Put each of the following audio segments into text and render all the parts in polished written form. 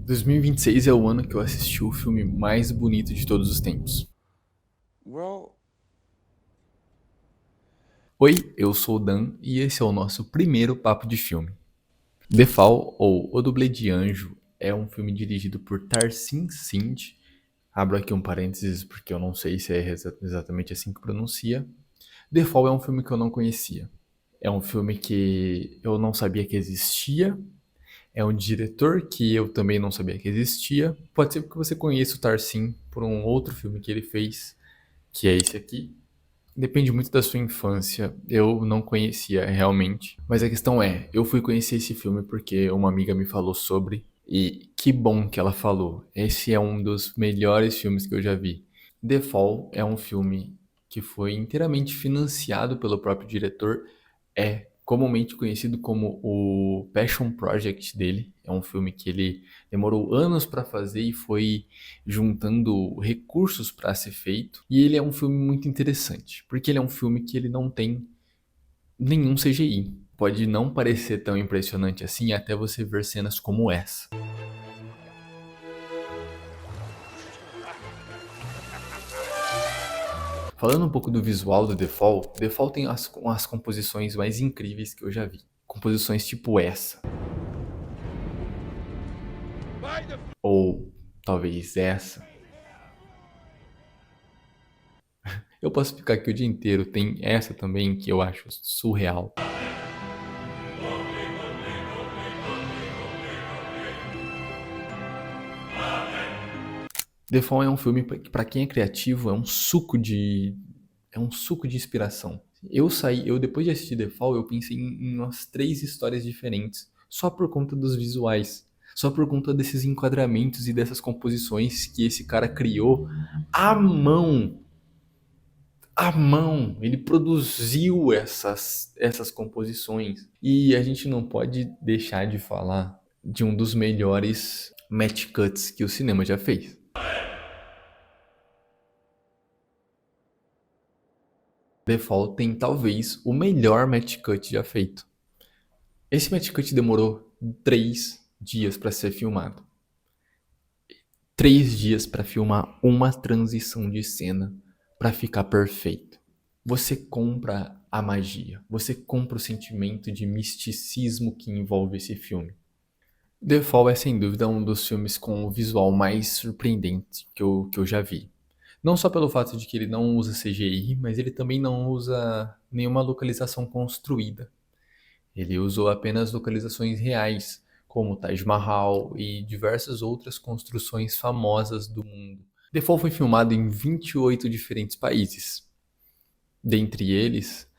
2026 é o ano que eu assisti o filme mais bonito de todos os tempos. Well, Oi, eu sou o Dan e esse é o nosso primeiro papo de filme. The Fall, ou O Dublê de Anjo, é um filme dirigido por Tarsin Singh. Abro aqui um parênteses porque eu não sei se é exatamente assim que pronuncia. The Fall é um filme que eu não conhecia. É um filme que eu não sabia que existia. É um diretor que eu também não sabia que existia. Pode ser porque você conheça o Tarsin por um outro filme que ele fez, que é esse aqui. Depende muito da sua infância. Eu não conhecia realmente. Mas a questão é, eu fui conhecer esse filme porque uma amiga me falou sobre. E que bom que ela falou. Esse é um dos melhores filmes que eu já vi. The Fall é um filme que foi inteiramente financiado pelo próprio diretor. É comumente conhecido como o Passion Project dele. É um filme que ele demorou anos para fazer e foi juntando recursos para ser feito. E ele é um filme muito interessante, porque ele é um filme que ele não tem nenhum CGI. Pode não parecer tão impressionante assim até você ver cenas como essa. Falando um pouco do visual do The Fall tem as composições mais incríveis que eu já vi. Composições tipo essa, ou talvez essa. Eu posso ficar aqui o dia inteiro. Tem essa também que eu acho surreal. The Fall é um filme que para quem é criativo é um suco de inspiração. Eu depois de assistir The Fall, eu pensei em umas três histórias diferentes, só por conta dos visuais, só por conta desses enquadramentos e dessas composições que esse cara criou à mão. À mão, ele produziu essas composições. E a gente não pode deixar de falar de um dos melhores match cuts que o cinema já fez. The Fall tem talvez o melhor match cut já feito. Esse match cut demorou 3 dias para ser filmado. 3 dias para filmar uma transição de cena para ficar perfeito. Você compra a magia, você compra o sentimento de misticismo que envolve esse filme. The Fall é sem dúvida um dos filmes com o visual mais surpreendente que eu já vi. Não só pelo fato de que ele não usa CGI, mas ele também não usa nenhuma localização construída. Ele usou apenas localizações reais, como o Taj Mahal e diversas outras construções famosas do mundo. The Fall foi filmado em 28 diferentes países, dentre eles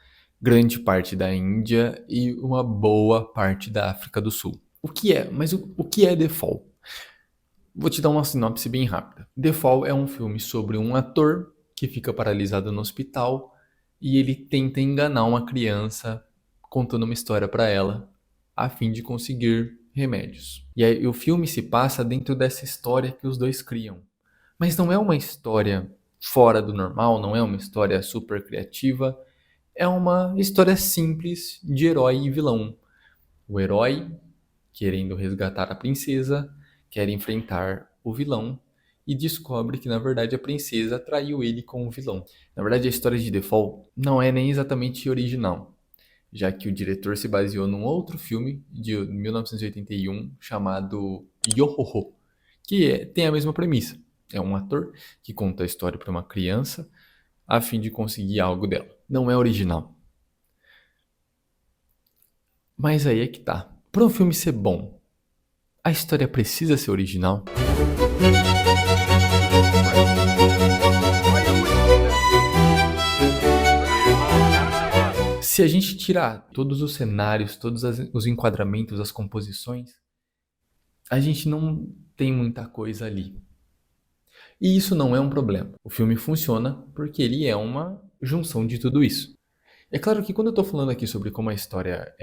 grande parte da Índia e uma boa parte da África do Sul. O que é The Fall? Vou te dar uma sinopse bem rápida. The Fall é um filme sobre um ator que fica paralisado no hospital e ele tenta enganar uma criança contando uma história para ela a fim de conseguir remédios. E aí o filme se passa dentro dessa história que os dois criam. Mas não é uma história fora do normal, não é uma história super criativa, é uma história simples de herói e vilão. O herói querendo resgatar a princesa, quer enfrentar o vilão e descobre que na verdade a princesa traiu ele com o vilão. Na verdade, a história de The Fall não é nem exatamente original, já que o diretor se baseou num outro filme de 1981 chamado Yo-Ho-Ho, tem a mesma premissa. É um ator que conta a história para uma criança a fim de conseguir algo dela. Não é original. Mas aí é que tá. Para um filme ser bom, a história precisa ser original? Se a gente tirar todos os cenários, os enquadramentos, as composições, a gente não tem muita coisa ali. E isso não é um problema. O filme funciona porque ele é uma junção de tudo isso. É claro que quando eu estou falando aqui sobre como a história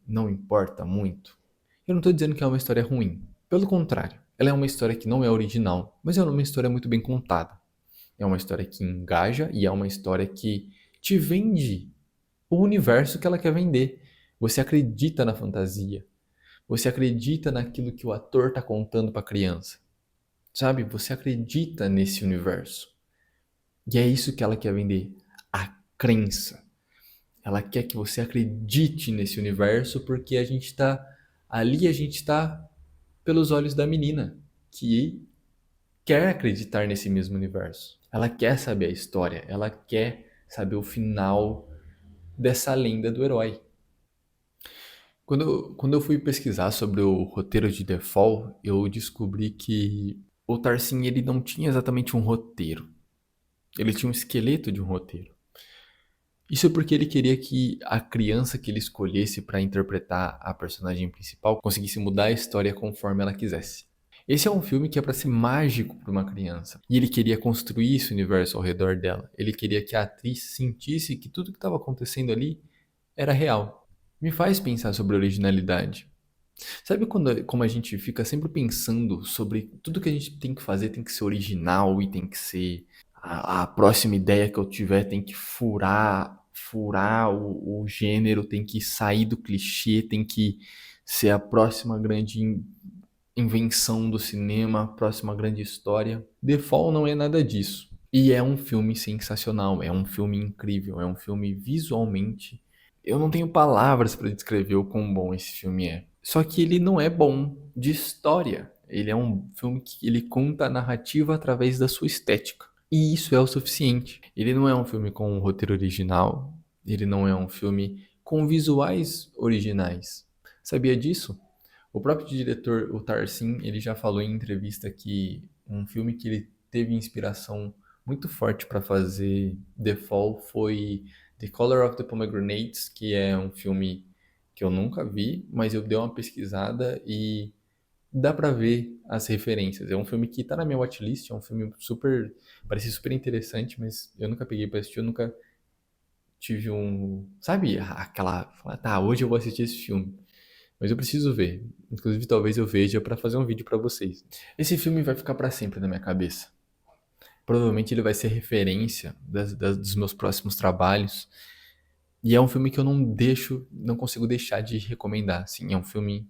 não importa muito, eu não estou dizendo que é uma história ruim. Pelo contrário, ela é uma história que não é original, mas é uma história muito bem contada. É uma história que engaja e é uma história que te vende o universo que ela quer vender. Você acredita na fantasia. Você acredita naquilo que o ator está contando para a criança. Sabe? Você acredita nesse universo. E é isso que ela quer vender. A crença. Ela quer que você acredite nesse universo porque a gente está pelos olhos da menina, que quer acreditar nesse mesmo universo. Ela quer saber a história, ela quer saber o final dessa lenda do herói. Quando eu fui pesquisar sobre o roteiro de The Fall, eu descobri que o Tarsin ele não tinha exatamente um roteiro. Ele tinha um esqueleto de um roteiro. Isso porque ele queria que a criança que ele escolhesse para interpretar a personagem principal conseguisse mudar a história conforme ela quisesse. Esse é um filme que é para ser mágico para uma criança. E ele queria construir esse universo ao redor dela. Ele queria que a atriz sentisse que tudo que estava acontecendo ali era real. Me faz pensar sobre originalidade. Sabe como a gente fica sempre pensando sobre tudo que a gente tem que fazer tem que ser original e tem que ser a próxima ideia que eu tiver tem que furar o gênero, tem que sair do clichê, tem que ser a próxima grande invenção do cinema, a próxima grande história. The Fall não é nada disso. E é um filme sensacional, é um filme incrível, é um filme visualmente. Eu não tenho palavras para descrever o quão bom esse filme é. Só que ele não é bom de história. Ele é um filme que ele conta a narrativa através da sua estética. E isso é o suficiente. Ele não é um filme com um roteiro original, ele não é um filme com visuais originais. Sabia disso? O próprio diretor, o Tarsin, ele já falou em entrevista que um filme que ele teve inspiração muito forte para fazer The Fall foi The Color of the Pomegranates, que é um filme que eu nunca vi, mas eu dei uma pesquisada e dá pra ver as referências. É um filme que tá na minha watchlist, é um filme super, parece super interessante, mas eu nunca peguei pra assistir, eu nunca tive sabe, aquela, tá, hoje eu vou assistir esse filme. Mas eu preciso ver. Inclusive, talvez eu veja pra fazer um vídeo pra vocês. Esse filme vai ficar pra sempre na minha cabeça. Provavelmente ele vai ser referência dos meus próximos trabalhos. E é um filme que eu não consigo deixar de recomendar. Assim, é um filme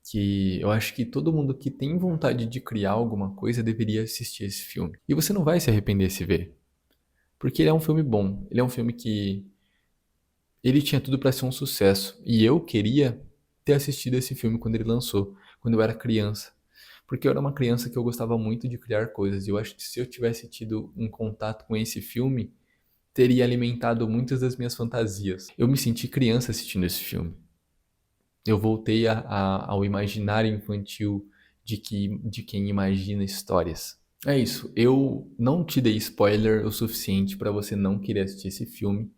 que eu acho que todo mundo que tem vontade de criar alguma coisa deveria assistir esse filme. E você não vai se arrepender se ver, porque ele é um filme bom. Ele é um filme que ele tinha tudo pra ser um sucesso. E eu queria ter assistido esse filme quando ele lançou, quando eu era criança. Porque eu era uma criança que eu gostava muito de criar coisas. E eu acho que se eu tivesse tido um contato com esse filme, teria alimentado muitas das minhas fantasias. Eu me senti criança assistindo esse filme. Eu voltei ao imaginário infantil de quem imagina histórias. É isso. Eu não te dei spoiler o suficiente para você não querer assistir esse filme.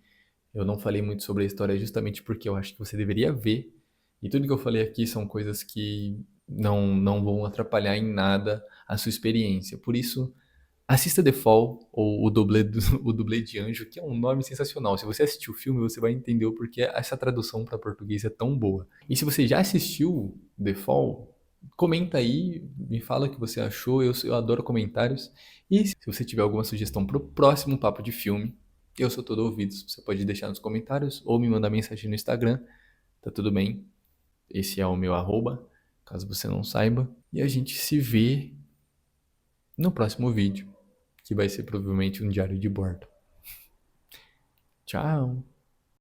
Eu não falei muito sobre a história justamente porque eu acho que você deveria ver. E tudo que eu falei aqui são coisas que não vão atrapalhar em nada a sua experiência. Por isso, assista The Fall, ou o dublê de Anjo, que é um nome sensacional. Se você assistiu o filme, você vai entender o porquê essa tradução para português é tão boa. E se você já assistiu The Fall, comenta aí, me fala o que você achou. Eu adoro comentários. E se você tiver alguma sugestão para o próximo papo de filme, eu sou todo ouvidos. Você pode deixar nos comentários ou me mandar mensagem no Instagram. Tá tudo bem? Esse é o meu arroba, caso você não saiba. E a gente se vê no próximo vídeo, que vai ser provavelmente um diário de bordo. Tchau!